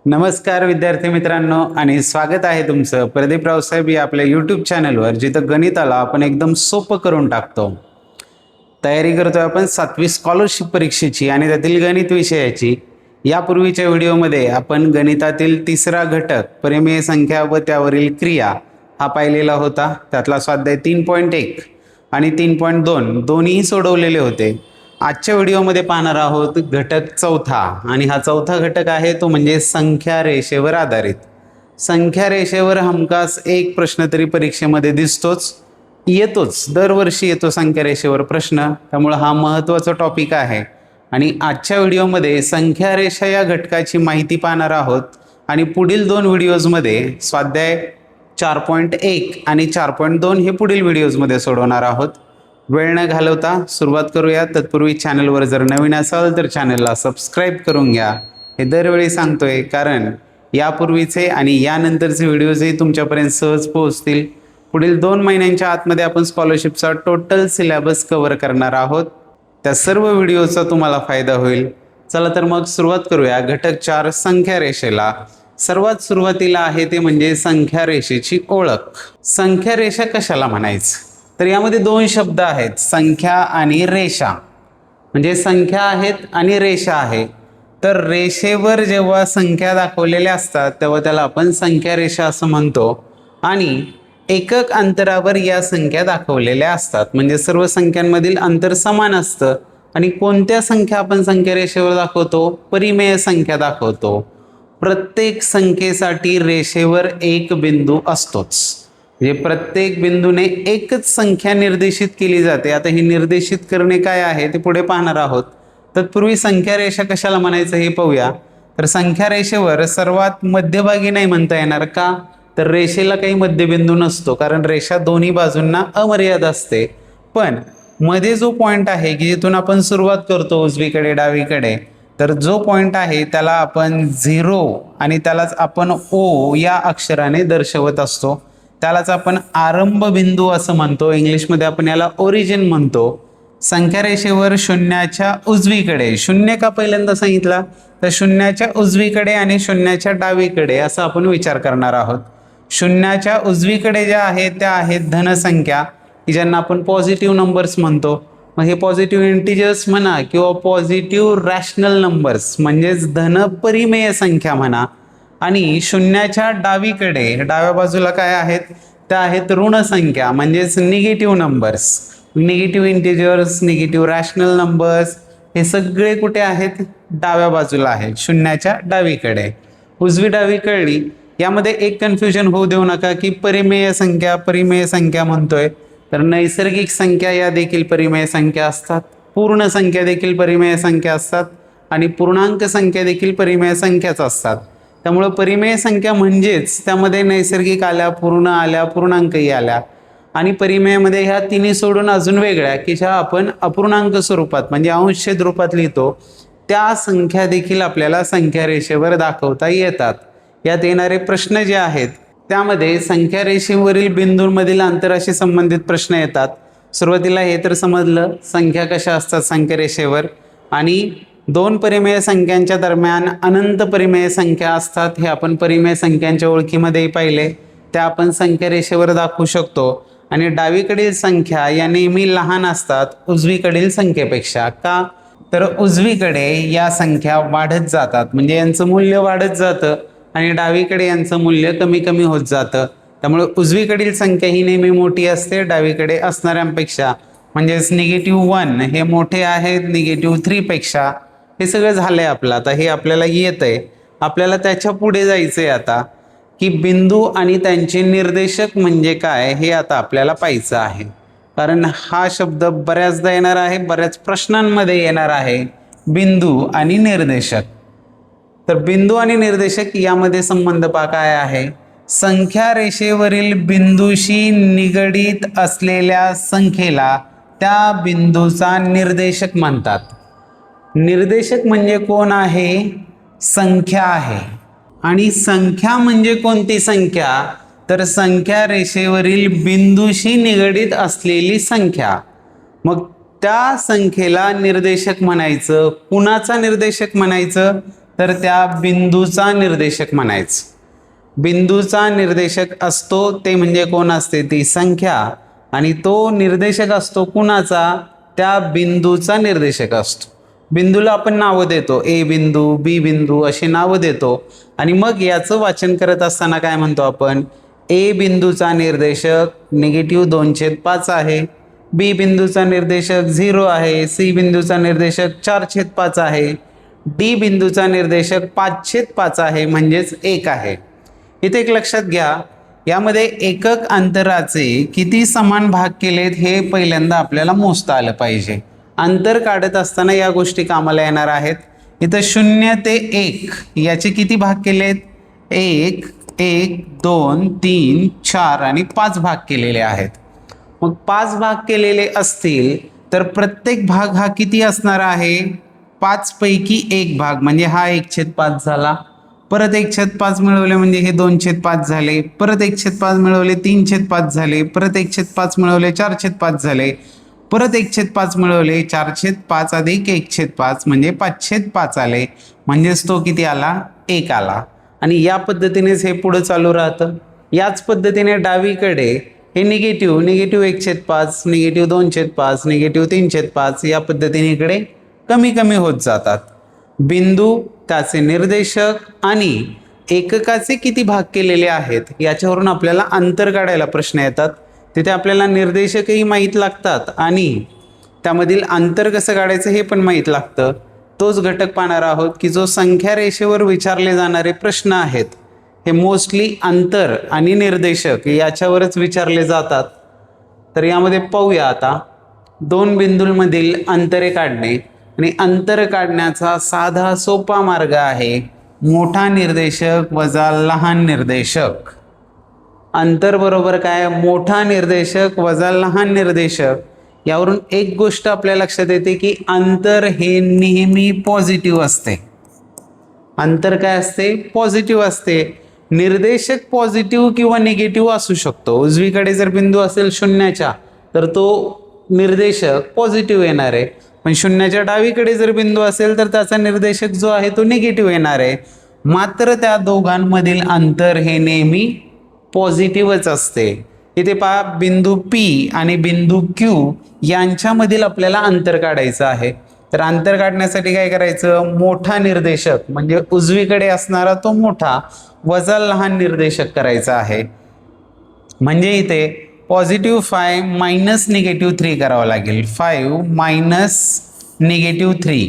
नमस्कार विद्यार्थी मित्रांनो आणि स्वागत आहे तुमचं प्रदीप रावसाहेब या आपल्या यूट्यूब चॅनलवर, जिथं गणिताला आपण एकदम सोपं करून टाकतो. तयारी करतोय आपण 7वी स्कॉलरशिप परीक्षेची आणि त्यातील गणित विषयाची. यापूर्वीच्या व्हिडिओमध्ये आपण गणितातील तिसरा घटक परिमेय संख्या व त्यावरील क्रिया हा पाहिलेला होता. त्यातला स्वाध्याय 3.1 आणि 3.2 दोन्ही सोडवलेले होते. आजच्या व्हिडिओमध्ये पाहणार आहोत घटक चौथा, आणि हा चौथा घटक आहे तो म्हणजे संख्या रेषेवर आधारित. संख्या रेषेवर हमखास एक प्रश्न तरी परीक्षेमध्ये येतोच, दरवर्षी येतो संख्या रेषेवर प्रश्न, त्यामुळे हा महत्त्वाचा टॉपिक आहे. आणि आजच्या व्हिडिओमध्ये संख्या रेषा या घटकाची माहिती पाहणार आहोत आणि पुढील दोन व्हिडिओजमध्ये स्वाध्याय 4.1 आणि 4.2 हे पुढील व्हिडिओजमध्ये सोडवणार आहोत. वेळ न घालवता सुरुवात करूया. तत्पूर्वी चॅनलवर जर नवीन असाल तर चॅनलला सबस्क्राईब करून घ्या. हे दरवेळी सांगतोय कारण यापूर्वीचे आणि यानंतरचे व्हिडिओजही तुमच्यापर्यंत सहज पोहोचतील. पुढील 2 महिन्यांच्या आतमध्ये आपण स्कॉलरशिपचा टोटल सिलेबस कव्हर करणार आहोत. त्या सर्व व्हिडिओचा तुम्हाला फायदा होईल. चला तर मग सुरुवात करूया घटक 4 संख्या रेषेला. सर्वात सुरुवातीला आहे ते म्हणजे संख्या रेषेची ओळख. संख्या रेषा कशाला म्हणायचं, तर यामध्ये 2 शब्द आहेत, संख्या आणि रेषा. म्हणजे संख्या आहेत आणि रेषा आहे. तर रेषेवर जेव्हा संख्या दाखवलेल्या असतात तेव्हा त्याला आपण संख्या रेषा असं म्हणतो, आणि एकक अंतरावर या संख्या दाखवलेल्या असतात. म्हणजे सर्व संख्यांमधील अंतर समान असतं. आणि कोणत्या संख्या आपण संख्या रेषेवर दाखवतो, परिमेय संख्या दाखवतो. प्रत्येक संख्येसाठी रेषेवर एक बिंदू असतोच. म्हणजे प्रत्येक बिंदूने एकच संख्या निर्देशित केली जाते. आता ही निर्देशित करणे काय आहे ते पुढे पाहणार आहोत. तत्पूर्वी संख्या रेषा कशाला म्हणायचं हे पाहूया. तर संख्या रेषेवर सर्वात मध्यभागी नाही म्हणता येणार का, तर रेषेला काही मध्यबिंदू नसतो, कारण रेषा दोन्ही बाजूंना अमर्याद असते. पण मध्ये जो पॉइंट आहे की जिथून आपण सुरुवात करतो उजवीकडे डावीकडे, तर जो पॉइंट आहे त्याला आपण 0 आणि त्यालाच आपण O या अक्षराने दर्शवत असतो. त्यालाच आपण आरंभ बिंदू असं म्हणतो. इंग्लिशमध्ये आपण याला ओरिजिन म्हणतो. संख्या रेषेवर शून्याच्या उजवीकडे, शून्य का पहिल्यांदा सांगितला, तर शून्याच्या उजवीकडे आणि शून्याच्या डावीकडे असा आपण विचार करणार आहोत. शून्याच्या उजवीकडे ज्या आहेत त्या आहेत धनसंख्या, की ज्यांना आपण पॉझिटिव्ह नंबर्स म्हणतो. मग हे पॉझिटिव्ह इंटिजर्स म्हणा किंवा पॉझिटिव्ह रॅशनल नंबर्स म्हणजेच धनपरिमेय संख्या म्हणा. आणि शून्याच्या डावीकडे डाव्या बाजूला काय आहेत, त्या आहेत ऋण संख्या म्हणजेच negative numbers, negative integers, negative rational numbers. हे सगळे कुठे आहेत, डाव्या बाजूला आहेत, शून्याच्या डावीकडे. उजवी डावी कळली. यामध्ये एक कन्फ्युजन होऊ देऊ नका की परिमेय संख्या म्हणतोय, तर नैसर्गिक संख्या या देखील परिमेय संख्या असतात, पूर्ण संख्या देखील परिमेय संख्या असतात, आणि पूर्णांक संख्या देखील परिमेय संख्याच असतात. त्यामुळे परिमेय संख्या म्हणजेच त्यामध्ये नैसर्गिक आल्या, पूर्ण आल्या, पूर्णांकही आल्या. आणि परिमेयामध्ये ह्या तिन्ही सोडून अजून वेगळ्या की ज्या आपण अपूर्णांक स्वरूपात म्हणजे अंशछेद रूपात लिहितो, त्या संख्या देखील आपल्याला संख्या रेषेवर दाखवता येतात. यात येणारे प्रश्न जे आहेत त्यामध्ये संख्या रेषेवरील बिंदूंमधील अंतराशी संबंधित प्रश्न येतात. सुरुवातीला हे तर समजलं संख्या कशा असतात संख्या रेषेवर, आणि 2 परिमेय संख्यांच्या दरम्यान अनंत परिमेय संख्या असतात. हे आपण परिमेय संख्यांच्या ओळखीमध्येही पाहिले. त्या आपण संख्या रेषेवर दाखवू शकतो. आणि डावीकडील संख्या या नेहमी लहान असतात उजवीकडील संख्येपेक्षा. का, तर उजवीकडे या संख्या वाढत जातात, म्हणजे यांचं मूल्य वाढत जातं, आणि डावीकडे यांचं मूल्य कमी कमी होत जातं. त्यामुळे उजवीकडील संख्या ही नेहमी मोठी असते डावीकडे असणाऱ्यांपेक्षा. म्हणजेच -1 हे मोठे आहेत -3 पेक्षा. हे सगळं झालंय आपलं. आता हे आपल्याला येत आहे. आपल्याला त्याच्या पुढे जायचंय आता, की बिंदू आणि त्यांचे निर्देशक म्हणजे काय हे आता आपल्याला पाहायचं आहे. कारण हा शब्द बऱ्याचदा येणार आहे, बऱ्याच प्रश्नांमध्ये येणार आहे, बिंदू आणि निर्देशक. तर बिंदू आणि निर्देशक यामध्ये संबंध काय आहे, संख्या रेषेवरील बिंदूशी निगडीत असलेल्या संख्येला त्या बिंदूचा निर्देशक म्हणतात. निर्देशक म्हणजे कोण आहे, संख्या आहे. आणि संख्या म्हणजे कोणती संख्या, तर संख्या रेषेवरील बिंदूशी निगडीत असलेली संख्या. मग त्या संख्येला निर्देशक म्हणायचं. कुणाचा निर्देशक म्हणायचं, तर त्या बिंदूचा निर्देशक म्हणायचं. बिंदूचा निर्देशक असतो ते म्हणजे कोण असते, ती संख्या, आणि तो निर्देशक असतो कुणाचा, त्या बिंदूचा निर्देशक असतो. बिंदूला आपण नावं देतो, ए बिंदू, बी बिंदू अशी नावं देतो, आणि मग याचं वाचन करत असताना काय म्हणतो आपण, ए बिंदूचा निर्देशक -2/5 आहे, बी बिंदूचा निर्देशक 0 आहे, सी बिंदूचा निर्देशक 4/5 आहे, डी बिंदूचा निर्देशक 5/5 आहे म्हणजेच 1 आहे. इथे एक लक्षात घ्या, यामध्ये एकक अंतराचे किती समान भाग केलेत हे पहिल्यांदा आपल्याला मोजता आलं पाहिजे. अंतर काढत असताना या गोष्टी कामाला येणार आहेत. इथं 0 ते 1 याचे किती भाग केलेत, 1, 1, 2, 3, 4 आणि 5 भाग केलेले आहेत. मग 5 भाग केलेले असतील तर प्रत्येक भाग हा किती असणार आहे, 5 पैकी 1 भाग, म्हणजे हा 1/5 झाला. परत 1/5 मिळवले म्हणजे हे 2/5 झाले, परत 1/5 मिळवले 3/5 झाले, परत 1/5 मिळवले 4/5 झाले, परत 1/5 मिळवले 4/5 अधिक 1/5 म्हणजे 5/5 आले, म्हणजेच तो किती आला, 1 आला. आणि या पद्धतीनेच हे पुढे चालू राहतं. याच पद्धतीने डावीकडे हे निगेटिव्ह 1/5, -2/5, -3/5 या पद्धतीने इकडे कमी कमी होत जातात. बिंदू, त्याचे निर्देशक आणि एककाचे किती भाग केलेले आहेत याच्यावरून आपल्याला अंतर काढायला प्रश्न येतात. तिथे आपल्याला निर्देशकही माहीत लागतात आणि त्यामधील अंतर कसं काढायचं हे पण माहीत लागतं. तोच घटक पाहणार आहोत की जो संख्या रेषेवर विचारले जाणारे प्रश्न आहेत हे मोस्टली अंतर आणि निर्देशक याच्यावरच विचारले जातात. तर यामध्ये पाहूया आता, दोन बिंदूंमधील अंतरे काढणे, आणि अंतर काढण्याचा साधा सोपा मार्ग आहे मोठा निर्देशक वजा लहान निर्देशक. अंतर बरोबर काय, मोठा निर्देशक वजा लहान निर्देशक. यावरून एक गोष्ट आपल्या लक्षात येते की अंतर हे नेहमी पॉझिटिव्ह असते. अंतर काय असते, पॉझिटिव्ह असते. निर्देशक पॉझिटिव्ह किंवा निगेटिव्ह असू शकतो. उजवीकडे जर बिंदू असेल 0च्या तर तो निर्देशक पॉझिटिव्ह येणार आहे, पण 0च्या डावीकडे जर बिंदू असेल तर त्याचा निर्देशक जो आहे तो निगेटिव्ह येणार आहे. मात्र त्या दोघांमधील अंतर हे नेहमी पॉझिटिव्हच असते. इथे पहा, बिंदू P आणि बिंदू Q यांच्यामधील आपल्याला अंतर काढायचं आहे. तर अंतर काढण्यासाठी काय करायचं, मोठा निर्देशक म्हणजे उजवीकडे असणारा तो मोठा वजा लहान निर्देशक करायचा आहे. म्हणजे इथे +5 मायनस -3 करावं लागेल. 5 मायनस -3.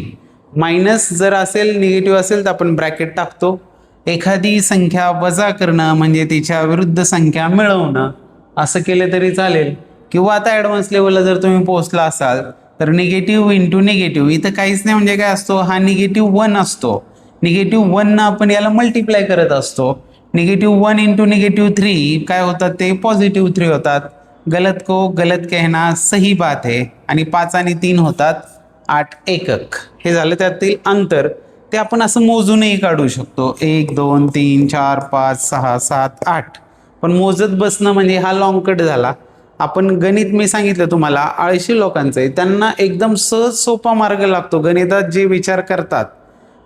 मायनस जर असेल, निगेटिव्ह असेल तर आपण ब्रॅकेट टाकतो. एखादी संख्या वजा करणं म्हणजे तिच्या विरुद्ध संख्या मिळवणं, असं केलं तरी चालेल. किंवा आता ॲडव्हान्स लेवलला जर तुम्ही पोहोचला असाल तर निगेटिव्ह इंटू निगेटिव्ह, इथं काहीच नाही म्हणजे काय असतो, हा -1 असतो. -1 आपण याला मल्टिप्लाय करत असतो. -1 इंटू -3 काय होतात, ते +3 होतात. गलत को गलत कहना सही बात है. आणि 5 आणि 3 होतात 8 एकक. हे झालं त्यातील अंतर. ते आपण असं मोजूनही काढू शकतो, 1 2 3 4 5 6 7 8. पण मोजत बसणं म्हणजे हा लॉंग कट झाला. आपण गणित, मी सांगितलं तुम्हाला, आळशी लोकांचं आहे, त्यांना एकदम सहज सोपा मार्ग लागतो. गणितात जे विचार करतात,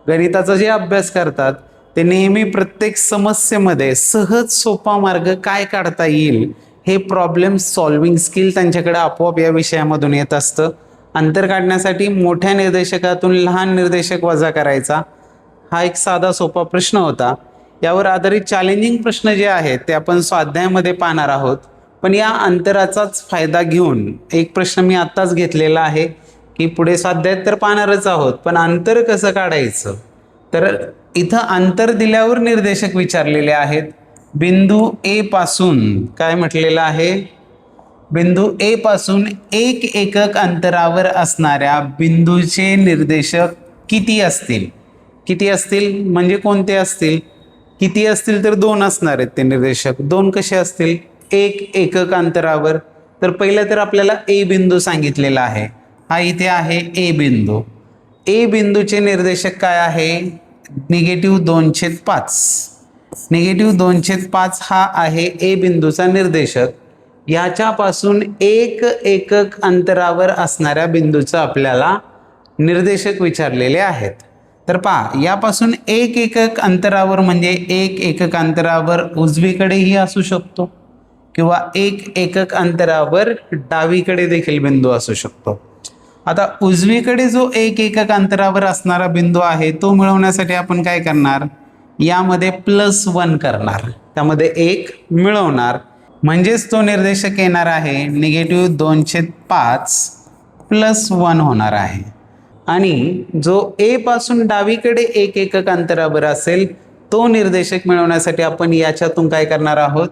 गणिताचा जे अभ्यास करतात, ते नेहमी प्रत्येक समस्येमध्ये सहज सोपा मार्ग काय काढता येईल हे प्रॉब्लेम सॉल्विंग स्किल त्यांच्याकडे आपोआप या विषयामधून येत असतं. अंतर काढण्यासाठी मोठ्या निर्देशकातून लहान निर्देशक वजा करायचा, हा एक साधा सोपा प्रश्न होता. यावर आधारित चॅलेंजिंग प्रश्न जे आहेत ते आपण स्वाध्यायामध्ये पाहणार आहोत. पण या अंतराचाच फायदा घेऊन एक प्रश्न मी आत्ताच घेतलेला आहे की पुढे स्वाध्यायात तर पाहणारच आहोत, पण अंतर कसं काढायचं. तर इथं अंतर दिल्यावर निर्देशक विचारलेले आहेत. बिंदू ए पासून काय म्हटलेलं आहे, बिंदू ए पासून 1 एकक अंतरावर असणाऱ्या बिंदूचे निर्देशक किती असतील. किती असतील म्हणजे कोणते असतील, किती असतील तर 2 असणार आहेत ते निर्देशक. 2 कसे असतील, 1 एकक अंतरावर. तर पहिलं तर आपल्याला ए बिंदू सांगितलेला आहे, हा इथे आहे ए बिंदू. ए बिंदूचे निर्देशक काय आहे, -2/5. -2/5 हा आहे ए बिंदूचा निर्देशक. याच्यापासून 1 एकक अंतरावर असणाऱ्या बिंदूचं आपल्याला निर्देशक विचारलेले आहेत. तर पहा, यापासून 1 एकक अंतरावर म्हणजे 1 एकक अंतरावर उजवीकडेही असू शकतो किंवा 1 एकक अंतरावर डावीकडे देखील बिंदू असू शकतो. आता उजवीकडे जो 1 एकक अंतरावर असणारा बिंदू आहे तो मिळवण्यासाठी आपण काय करणार, यामध्ये +1 करणार, त्यामध्ये 1 मिळवणार, म्हणजेच तो निर्देशक येणार आहे -2/5 +1 होणार आहे. आणि जो ए पासून डावीकडे 1 एकक अंतरावर असेल तो निर्देशक मिळवण्यासाठी आपण याच्यातून काय करणार आहोत,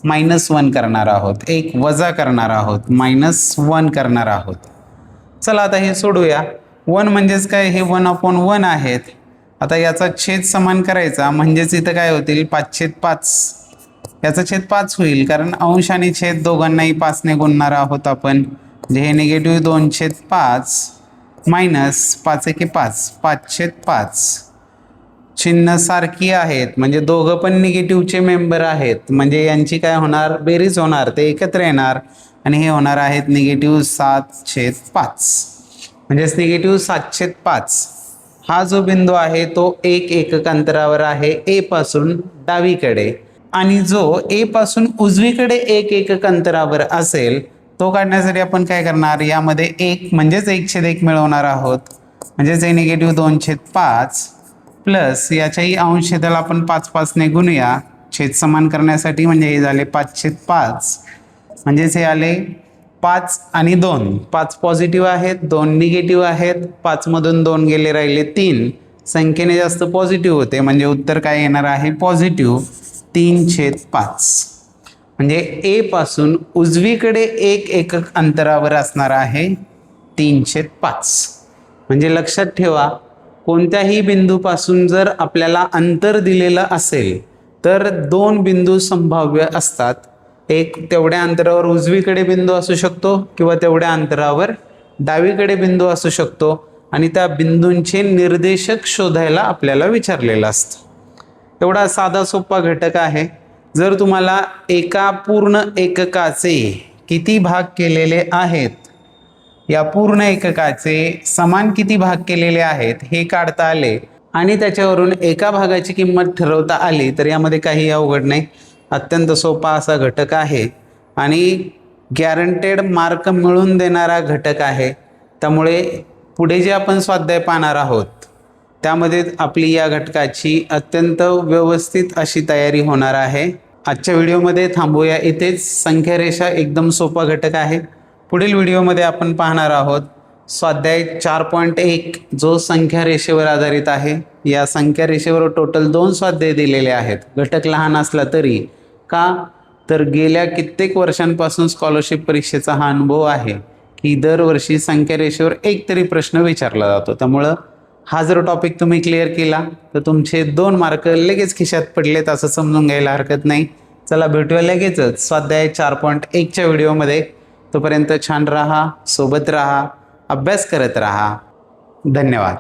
-1 करणार आहोत, 1 वजा करणार आहोत, -1 करणार आहोत. चला आता हे सोडूया. 1 म्हणजेच काय, हे 1/1 आहेत. आता याचा छेद समान करायचा, म्हणजेच इथं काय होतील 5/5, याचा छेद 5 होईल, कारण अंश आणि छेद दोघांनाही 5 ने गुणणार आहोत आपण. म्हणजे हे -2/5 मायनस 5 एके 5, 5/5. चिन्ह सारखी आहेत, म्हणजे दोघं पण निगेटिव्हचे मेंबर आहेत, म्हणजे यांची काय होणार, बेरीज होणार, ते एकत्र येणार आणि हे होणार आहेत -7/5. म्हणजेच -7/5 हा जो बिंदू आहे तो 1 एकक अंतरावर आहे ए पासून डावीकडे, आणि जो ए पासून उजवीकडे 1 एकक अंतरावर असेल तो काढण्यासाठी आपण काय करणार, यामध्ये 1 म्हणजेच 1/1 मिळवणार आहोत, म्हणजेच हे -2/5 प्लस याच्याही अंश छेदाला आपण 5/5 ने गुणूया छेद समान करण्यासाठी, म्हणजे हे झाले 5/5, म्हणजेच हे आले 5 आणि 2, 5 पॉझिटिव्ह आहेत, 2 निगेटिव्ह आहेत, 5 मधून 2 गेले, राहिले 3, संख्येने जास्त पॉझिटिव्ह होते, म्हणजे उत्तर काय येणार आहे, पॉझिटिव्ह 3/5. म्हणजे ए पासून उजवीकडे 1 एकक अंतरावर असणार आहे 3/5. म्हणजे लक्षात ठेवा, कोणत्याही बिंदूपासून जर आपल्याला अंतर दिलेलं असेल तर 2 बिंदू संभाव्य असतात. एक तेवढ्या अंतरावर उजवीकडे बिंदू असू शकतो किंवा तेवढ्या अंतरावर डावीकडे बिंदू असू शकतो, आणि त्या बिंदूंचे निर्देशक शोधायला आपल्याला विचारलेलं असतं. एवढा साधा सोपा घटक आहे. जर तुम्हाला एका पूर्ण एककाचे किती भाग केलेले आहेत, या पूर्ण एककाचे समान किती भाग केलेले आहेत हे काढता आले आणि त्याच्यावरून एका भागाची किंमत ठरवता आली तर यामध्ये काही अवघड नाही. अत्यंत सोपा असा घटक आहे आणि गॅरंटेड मार्क मिळवून देणारा घटक आहे. त्यामुळे पुढे जे आपण स्वाध्याय पाहणार आहोत त्यामध्ये आपली या घटकाची अत्यंत व्यवस्थित अशी तयारी होणार आहे. आजच्या व्हिडिओमध्ये थांबूया इथेच. संख्यारेषा एकदम सोपा घटक आहे. पुढील व्हिडिओमध्ये आपण पाहणार आहोत स्वाध्याय 4.1 जो संख्यारेषेवर आधारित आहे. या संख्यारेषेवर टोटल 2 स्वाध्याय दिलेले आहेत. घटक लहान असला तरी का, तर गेल्या कित्येक वर्षांपासून स्कॉलरशिप परीक्षेचा हा अनुभव आहे की दरवर्षी संख्यारेषेवर एक तरी प्रश्न विचारला जातो. त्यामुळं हा जर टॉपिक तुम्ही क्लिअर केला तर तुमचे 2 मार्क लगेच खिशात पडलेत असं समजून घ्यायला हरकत नाही. चला भेटूया लगेचच स्वाध्याय 4.1च्या व्हिडिओमध्ये. तोपर्यंत छान राहा, सोबत राहा, अभ्यास करत राहा. धन्यवाद.